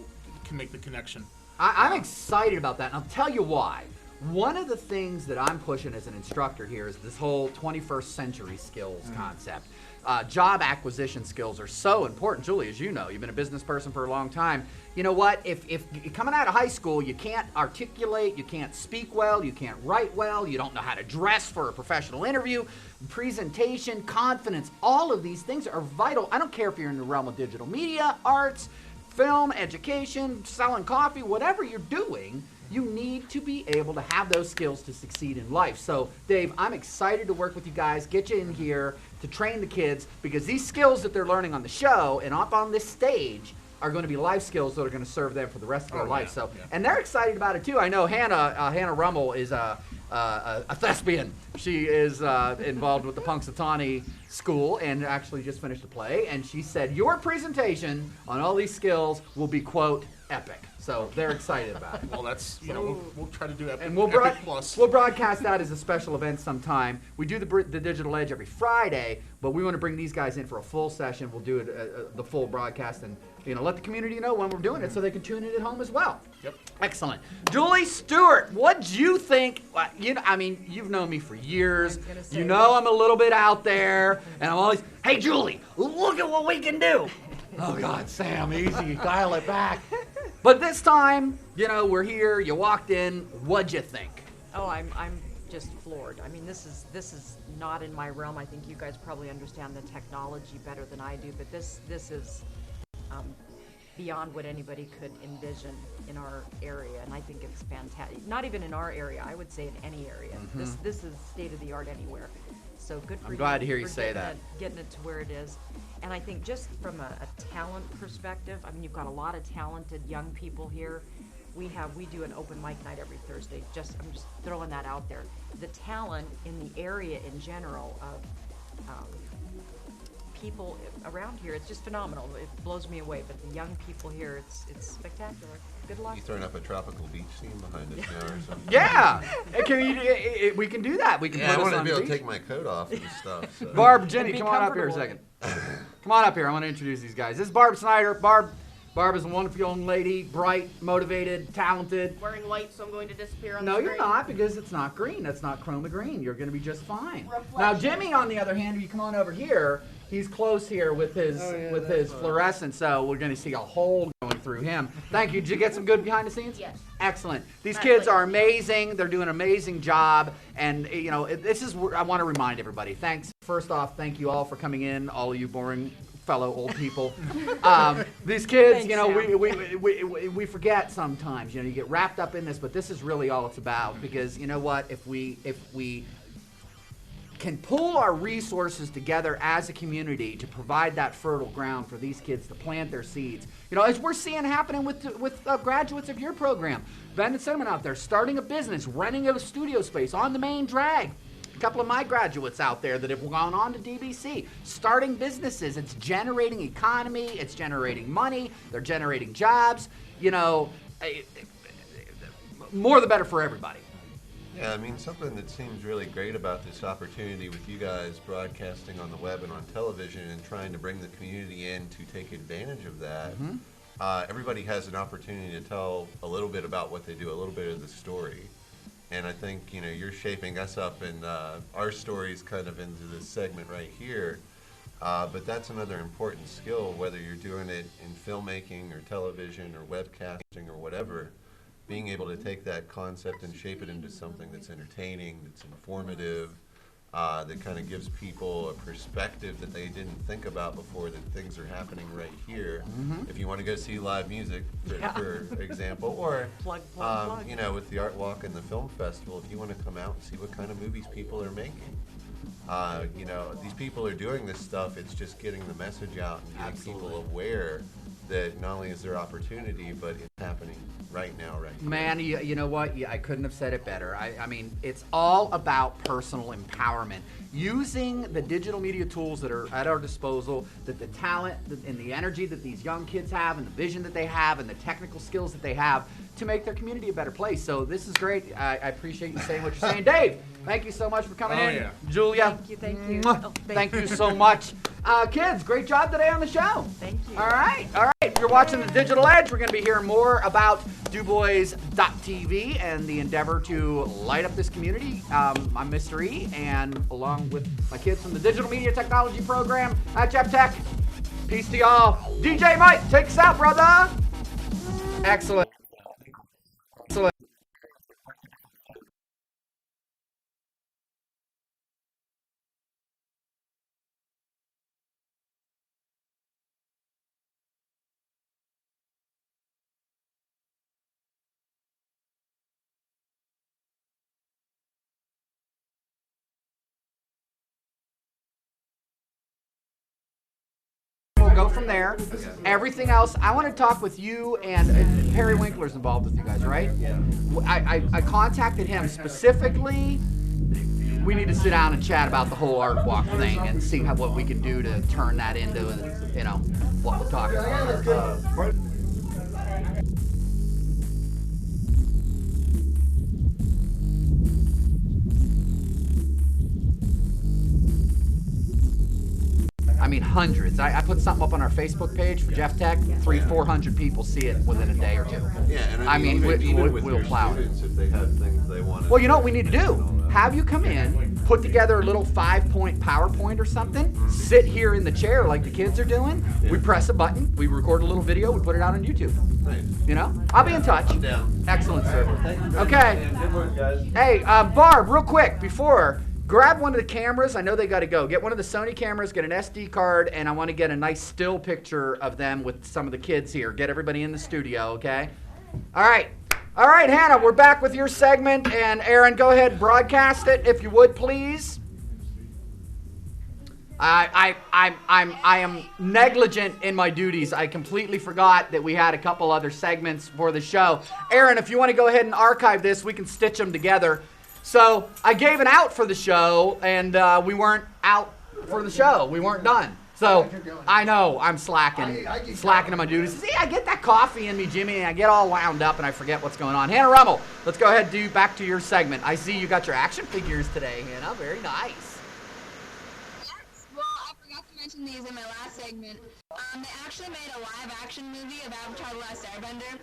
can make the connection. I'm excited about that, and I'll tell you why. One of the things that I'm pushing as an instructor here is this whole 21st century skills concept. Job acquisition skills are so important. Julie, as you know, you've been a business person for a long time. You know what? If coming out of high school, you can't articulate, you can't speak well, you can't write well, you don't know how to dress for a professional interview, presentation, confidence, all of these things are vital. I don't care if you're in the realm of digital media, arts, film, education, selling coffee, whatever you're doing, you need to be able to have those skills to succeed in life. So, Dave, I'm excited to work with you guys, get you in here to train the kids, because these skills that they're learning on the show and up on this stage are going to be life skills that are going to serve them for the rest of their life. So, and they're excited about it too. I know Hannah Rummel is a thespian. She is involved with the Punxsutawney School and actually just finished a play. And she said your presentation on all these skills will be, quote, epic. So they're excited about it. Well, that's we'll try to do epic. And Epic Plus. we'll broadcast that as a special event sometime. We do the Digital Edge every Friday, but we want to bring these guys in for a full session. We'll do it the full broadcast and let the community know when we're doing it so they can tune in at home as well. Yep. Excellent. Julie Stewart, what'd you think? You've known me for years. You know I'm a little bit out there, and I'm always, hey, Julie, look at what we can do. Oh, God, Sam, easy, dial it back. But this time, we're here, you walked in, what'd you think? Oh, I'm just floored. I mean, this is not in my realm. I think you guys probably understand the technology better than I do, but this is beyond what anybody could envision in our area, and I think it's fantastic. Not even in our area, I would say in any area. This is state of the art anywhere. So good for you. I'm glad to hear you for say that. Getting it to where it is. And I think just from a talent perspective, I mean, you've got a lot of talented young people here. We do an open mic night every Thursday. I'm just throwing that out there. The talent in the area in general of people around here, it's just phenomenal. It blows me away. But the young people here, it's spectacular. Good luck. You throwing up a tropical beach scene behind us now or something? Yeah, we can do that. We can I put want us to on be able the to beach. take my coat off and stuff. So. Barb, Jenny, Be come on up here a comfortable. second. Come on up here. I want to introduce these guys. This is Barb Snyder. Barb is a wonderful young lady, bright, motivated, talented. Wearing white, so I'm going to disappear on No, the you're screen. not, because it's not green. That's not chroma green. You're going to be just fine. Reflection. Now, Jimmy, on the other hand, you come on over here. He's close here with his fluorescent, so we're going to see a hole going through him. Thank you. Did you get some good behind the scenes? Yes. Excellent. These Not kids like- are amazing. They're doing an amazing job, and this is where I want to remind everybody. First off, thank you all for coming in. All of you boring fellow old people. These kids, Thanks, we forget sometimes. You get wrapped up in this, but this is really all it's about. Because you know what? If we can pull our resources together as a community to provide that fertile ground for these kids to plant their seeds. As we're seeing happening with graduates of your program. Ben and Cinnamon out there starting a business, renting a studio space on the main drag. A couple of my graduates out there that have gone on to DBC, starting businesses. It's generating economy, it's generating money, they're generating jobs. More the better for everybody. Yeah, something that seems really great about this opportunity with you guys broadcasting on the web and on television and trying to bring the community in to take advantage of that everybody has an opportunity to tell a little bit about what they do, a little bit of the story. And I think, you know, you're shaping us up in our stories kind of into this segment right here. But that's another important skill, whether you're doing it in filmmaking or television or webcasting or whatever, being able to take that concept and shape it into something that's entertaining, that's informative, that kind of gives people a perspective that they didn't think about before, that things are happening right here. If you want to go see live music, for example, or Plug. you know, with the Art Walk and the Film Festival, if you want to come out and see what kind of movies people are making. You know, these people are doing this stuff, it's just getting the message out and getting people aware that not only is there opportunity, but it's happening right now, right here. Man, you know what? I couldn't have said it better. I mean, it's all about personal empowerment. Using the digital media tools that are at our disposal, that the talent and the energy that these young kids have, and the vision that they have, and the technical skills that they have to make their community a better place. So this is great. I appreciate you saying what you're saying. Dave, thank you so much for coming in. Yeah. Julia, Thank you. thank you so much. Kids, great job today on the show. Thank you. All right. You're watching The Digital Edge. We're going to be hearing more about DuBois.tv and the endeavor to light up this community. I'm Mr. E, and along with my kids from the Digital Media Technology program at Jeff Tech. Peace to y'all. DJ Mike, take us out, brother. Excellent. Excellent. We'll go from there. Everything else, I want to talk with you, and Perry Winkler's involved with you guys, right? Yeah. I contacted him specifically. We need to sit down and chat about the whole art walk thing and see what we can do to turn that into, you know, what we're talking about. I mean, hundreds. I put something up on our Facebook page for Jeff Tech. 300-400 people see it within a day or two. Yeah, and I mean, even with we'll your plow it. students, if they have things they want to. Well, you know what we need to do? Have you come in, put together a little 5-point PowerPoint or something, sit here in the chair like the kids are doing. We press a button, we record a little video, we put it out on YouTube. Nice. You know? I'll be in touch. I'm down. Excellent, sir. Well, Okay. good work, guys. Hey, Barb, real quick, before, grab one of the cameras. I know they got to go. Get one of the Sony cameras, get an SD card, and I want to get a nice still picture of them with some of the kids here. Get everybody in the studio, okay? All right. All right, Hannah, we're back with your segment, and Aaron, go ahead and broadcast it, if you would, please. I am negligent in my duties. I completely forgot that we had a couple other segments for the show. Aaron, if you want to go ahead and archive this, we can stitch them together. So I gave an out for the show, and we weren't out for the show. We weren't done. So I know I'm slacking on my duties. See, I get that coffee in me, Jimmy, and I get all wound up and I forget what's going on. Hannah Rummel, let's go ahead and do back to your segment. I see you got your action figures today, Hannah. Very nice. Yes, well, I forgot to mention these in my last segment. They actually made a live-action movie of Avatar: The Last Airbender,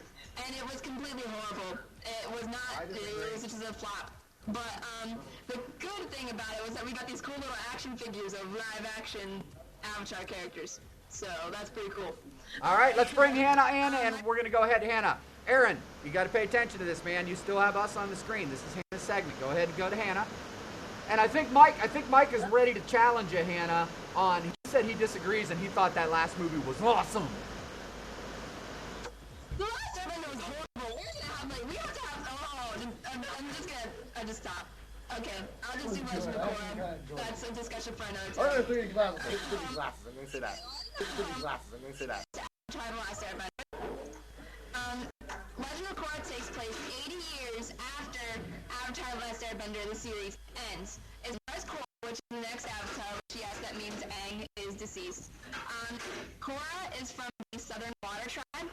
and it was completely horrible. It was not. It was just a flop. But the good thing about it was that we got these cool little action figures of live-action Avatar characters. So that's pretty cool. All right, let's bring Hannah in, and we're going to go ahead, Hannah. Aaron, you got to pay attention to this, man. You still have us on the screen. This is Hannah's segment. Go ahead and go to Hannah. And I think Mike is ready to challenge you, Hannah, on, he said he disagrees and he thought that last movie was awesome. The Last Airbender was horrible. We have to have, I'm just stop. Okay, I'll just do Legend of Korra. That's a discussion for another time. I'm going to glasses. I'm going to say that. I'm going to say that. Try The Last Airbender. Legend of Korra takes place 80 years after Avatar: The Last Airbender, the series, ends. As far as Korra, which is the next Avatar, which yes, that means Aang is deceased. Korra is from the Southern Water Tribe,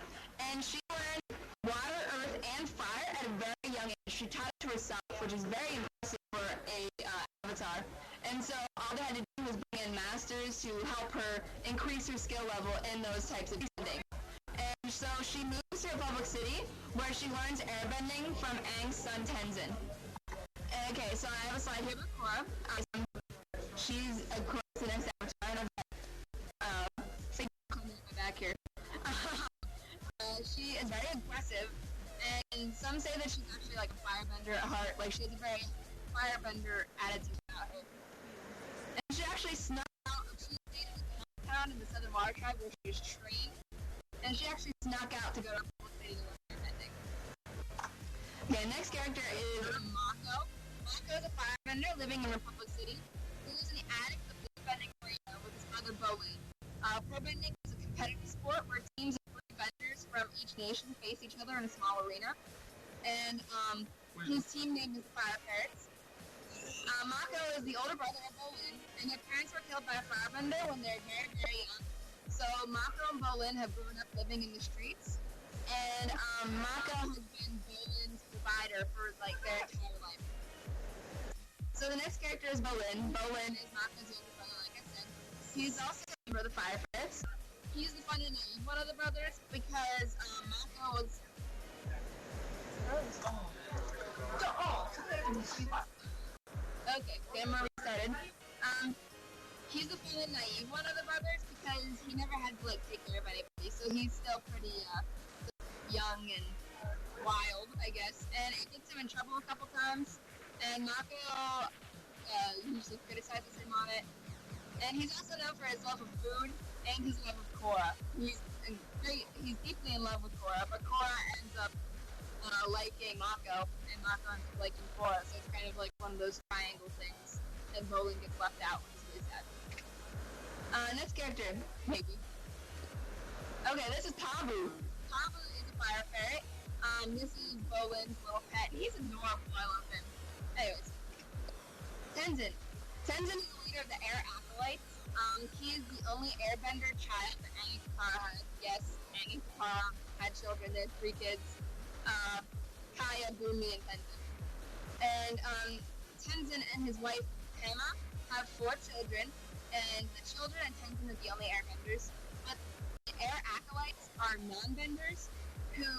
and she learned water, earth, and fire at a very young age. She taught it to herself, which is very impressive for a Avatar. And so all they had to do was bring in masters to help her increase her skill level in those types of bending. And So she moves to Republic City, where she learns airbending from Aang's son Tenzin. Okay, so I have a slide here with Korra. She's of course the next avatar. Say comment in my back here. She is very aggressive, and some say that she's actually like a firebender at heart. Like she has a very firebender attitude about her. And she actually snuck out. She stayed in the compound in the Southern Water Tribe where she was trained, and she actually snuck out to go to Republic City to learn airbending. Okay, next character is Mako. Mako is a firebender living in Republic City. He lives in the attic of the bending arena with his brother Bowen. Pro-bending is a competitive sport where teams of 3 vendors from each nation face each other in a small arena. And his team name is the Fire Parrots. Mako is the older brother of Bowen, and their parents were killed by a firebender when they were very, very young. So Mako and Bowen have grown up living in the streets, and Mako has been Bowen's provider for like their entire life. So the next character is Bowen. Bowen is Mako's younger brother, like I said. He's also a member of the Fire Parrots. He's the fun and naive one of the brothers because Mako was. Okay, camera restarted. He's the fun and naive one of the brothers because he never had to like take care of anybody, so he's still pretty young and wild, I guess. And it gets him in trouble a couple times. And Mako usually criticizes him on it. And he's also known for his love of food and his love of Korra. He's deeply in love with Korra, but Korra ends up liking Mako, and Mako ends up liking Korra, so it's kind of like one of those triangle things, and Bolin gets left out, which is really sad. Next character, maybe. Okay, this is Tabu. Tabu is a fire ferret. This is Bolin's little pet. He's adorable, I love him. Anyways, Tenzin. Tenzin is the leader of the Air Acolytes. He is the only airbender child that Aang and Katara had. Yes, Aang and Katara had children. They had 3 kids. Kaya, Bumi, and Tenzin. And Tenzin and his wife, Pema, have 4 children. And the children and Tenzin are the only airbenders. But the Air Acolytes are non-benders who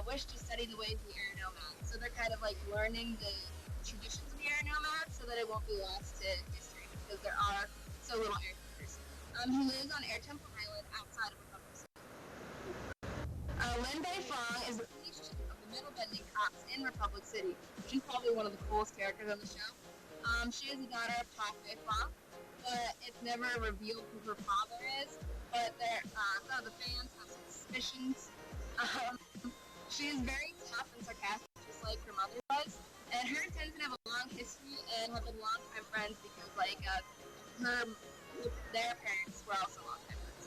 wish to study the ways of the Air Nomads. So they're kind of like learning the traditions of the Air Nomads so that it won't be lost to history because there are so little airbenders. He lives on Air Temple Island outside of Republic City. Lin Bei Fong is the police chief of the middle bending cops in Republic City. She's probably one of the coolest characters on the show. She is the daughter of Ta Fei Fong, but it's never revealed who her father is. But some of the fans have suspicions. She is very tough and sarcastic, just like her mother was. And her and Tenzin have a long history and have been longtime friends because, like, their parents were also longtime friends.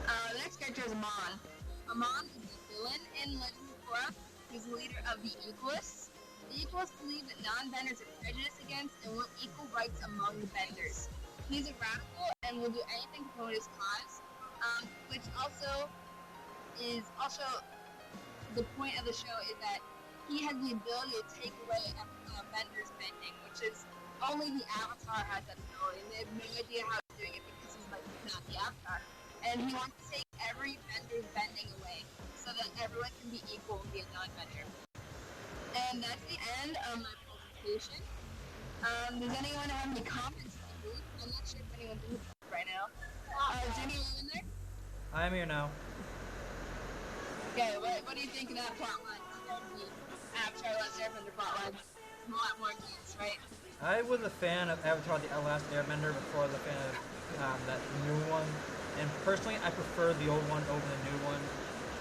The next character is Amon. Amon is the villain in Legend of Korra. He's the leader of the Equalists. The Equalists believe that non-benders are prejudiced against and want equal rights among the benders. He's a radical and will do anything to promote his cause, which also is the point of the show is that he has the ability to take away a bender's bending, which is only the Avatar has that ability, and they have no idea how he's doing it because he's like not the Avatar. And he wants to take every bender's bending away so that everyone can be equal and be a non-bender. And that's the end of my presentation. Does anyone have any comments on the booth? I'm not sure if anyone's in the booth right now. Is anyone in there? I'm here now. Okay, what do you think of that plotline? The Avatar Last Airbender plotline. A lot more intense, right? I was a fan of Avatar The Last Airbender before I was a fan of that new one. And personally, I prefer the old one over the new one.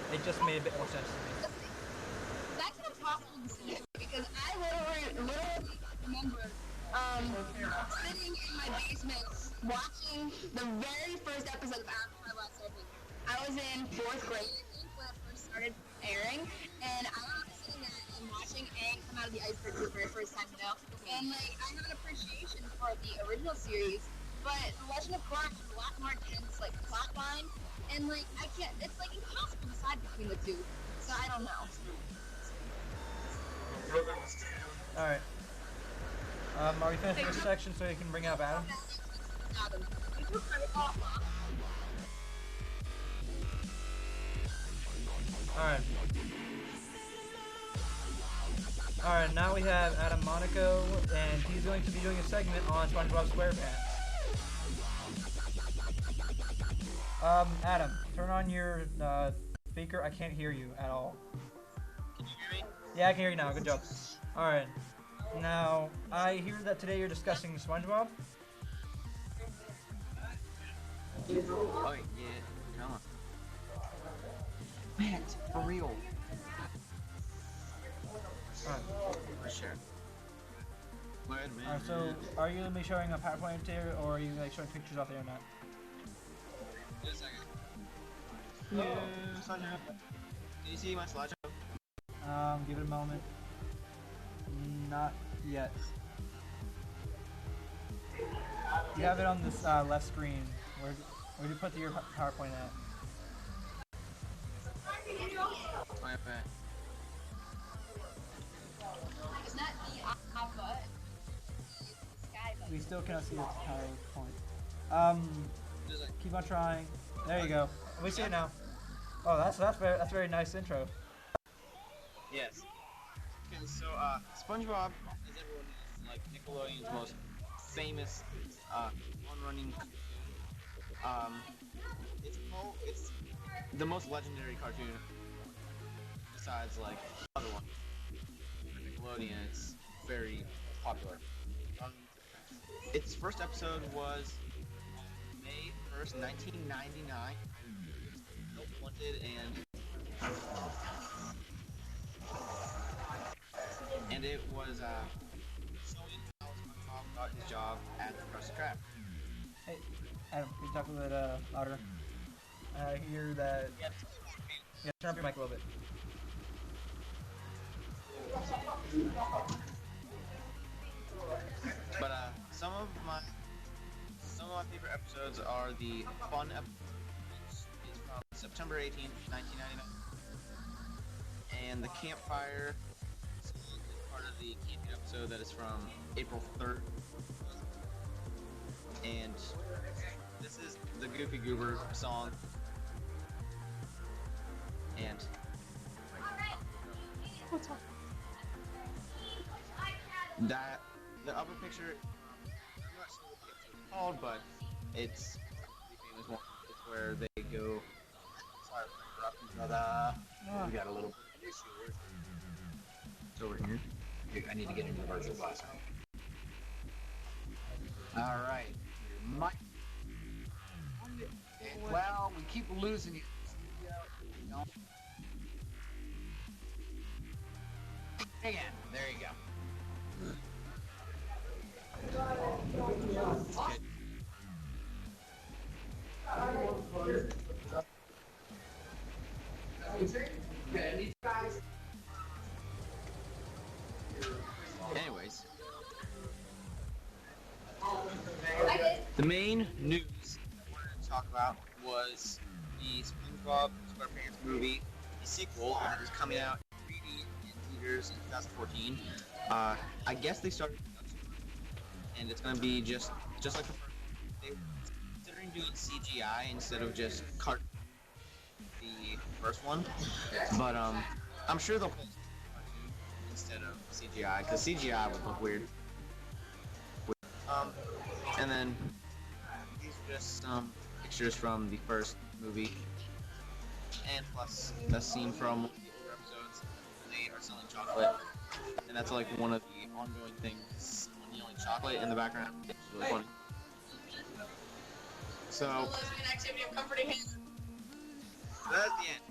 It just made a bit more sense to me. That's an impossible decision because I literally remember sitting in my basement watching the very first episode of Avatar Last Airbender. I was in 4th grade, I think, when it first started airing, and I remember sitting there and watching Aang come out of the iceberg for the very first time, you know? And, like, I have an appreciation for the original series, but The Legend of Korra has a lot more intense, like, plot line, and, like, it's, like, impossible to decide between the two, so I don't know. Alright. Are we finished this section so you can bring up Adam? Adam. Alright, now we have Adam Monaco, and he's going to be doing a segment on SpongeBob SquarePants. Adam, turn on your speaker. I can't hear you at all. Can you hear me? Yeah, I can hear you now. Good job. Alright. Now, I hear that today you're discussing SpongeBob. Oh, yeah. Come on. Man, for real. Alright. Sure. Alright, so are you going to be showing a PowerPoint here, or are you like showing pictures off the internet? Just a second. Yeah, slideshow. Do you see my slideshow? Give it a moment. Not yet. You have it on this left screen. Where do you put your PowerPoint at? Okay. Is that the butt? We still cannot see the PowerPoint. Keep on trying. There you go. We see it now. Oh, that's very nice intro. Yes. Okay, so SpongeBob, as everyone knows, like Nickelodeon's most famous one-running. It's the most legendary cartoon besides like other ones. Nickelodeon, it's very popular. Its first episode was May 1st, 1999. Milk Wanted and it was showing how SpongeBob got his job at the Krusty Krab. Hey, Adam, can you talk a little bit louder? I hear that. Yeah, turn up your mic a little bit. But some of my favorite episodes are the fun episodes. It's from September 18th, 1999, and the campfire is part of the camping episode that is from April 3rd. And this is the Goofy Goober song. And that the upper picture, I'm not sure what the episode is called, but it's a pretty famous one. It's where they go. Sorry for interrupting, but we got a little bit of issue. It's over here. I need to get into the virtual classroom. All right. Your mic. Well, we keep losing you. Again, there you go. Anyways, the main news I wanted to talk about was the SpongeBob SquarePants movie, the sequel that is coming out in 3D in theaters in 2014. I guess they started production, and it's gonna be just like the first. They were considering doing CGI instead of just the first one, but I'm sure they'll put instead of CGI because CGI would look weird. And then these are just some pictures from the first movie, and plus a scene from one of the other episodes. They are selling chocolate, and that's like one of the ongoing things. Someone yelling chocolate in the background. It's really funny. So Lesbian activity of comforting him. that's the end.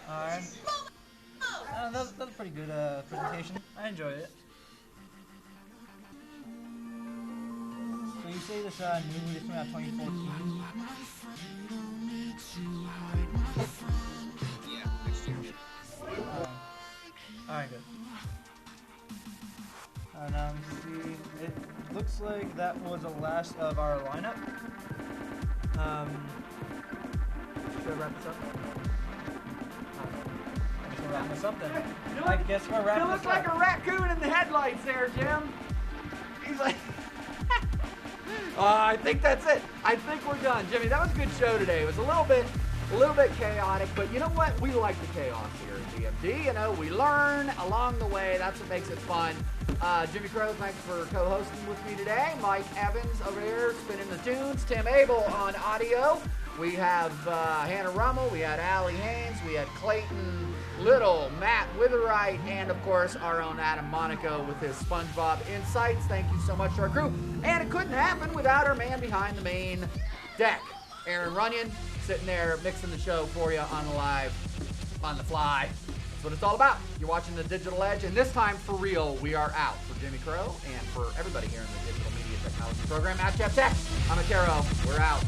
Alright. That was a pretty good presentation. I enjoyed it. So you say this new movie is coming out 2014? Yeah, next year. Alright, good. Now let's see. It looks like that was the last of our lineup. Should I wrap this up? I guess we'll wrap this up then. I guess we're wrapping You this look like up. a raccoon in the headlights there, Jim. He's like... I think that's it. I think we're done. Jimmy, that was a good show today. It was a little bit a little bit chaotic, but you know what? We like the chaos here at DMD. You know, we learn along the way. That's what makes it fun. Jimmy Crow, thanks for co-hosting with me today. Mike Evans over there spinning the tunes. Tim Abel on audio. We have Hannah Rummel. We had Allie Haynes. We had Clayton Little, Matt Witherite, and of course our own Adam Monaco with his SpongeBob insights. Thank you so much to our crew. And it couldn't happen without our man behind the main deck, Aaron Runyon, sitting there mixing the show for you on the live, on the fly. That's what it's all about. You're watching The Digital Edge, and this time, for real, we are out. For Jimmy Crow and for everybody here in the Digital Media Technology program at Jeff Tech, I'm Atero. We're out.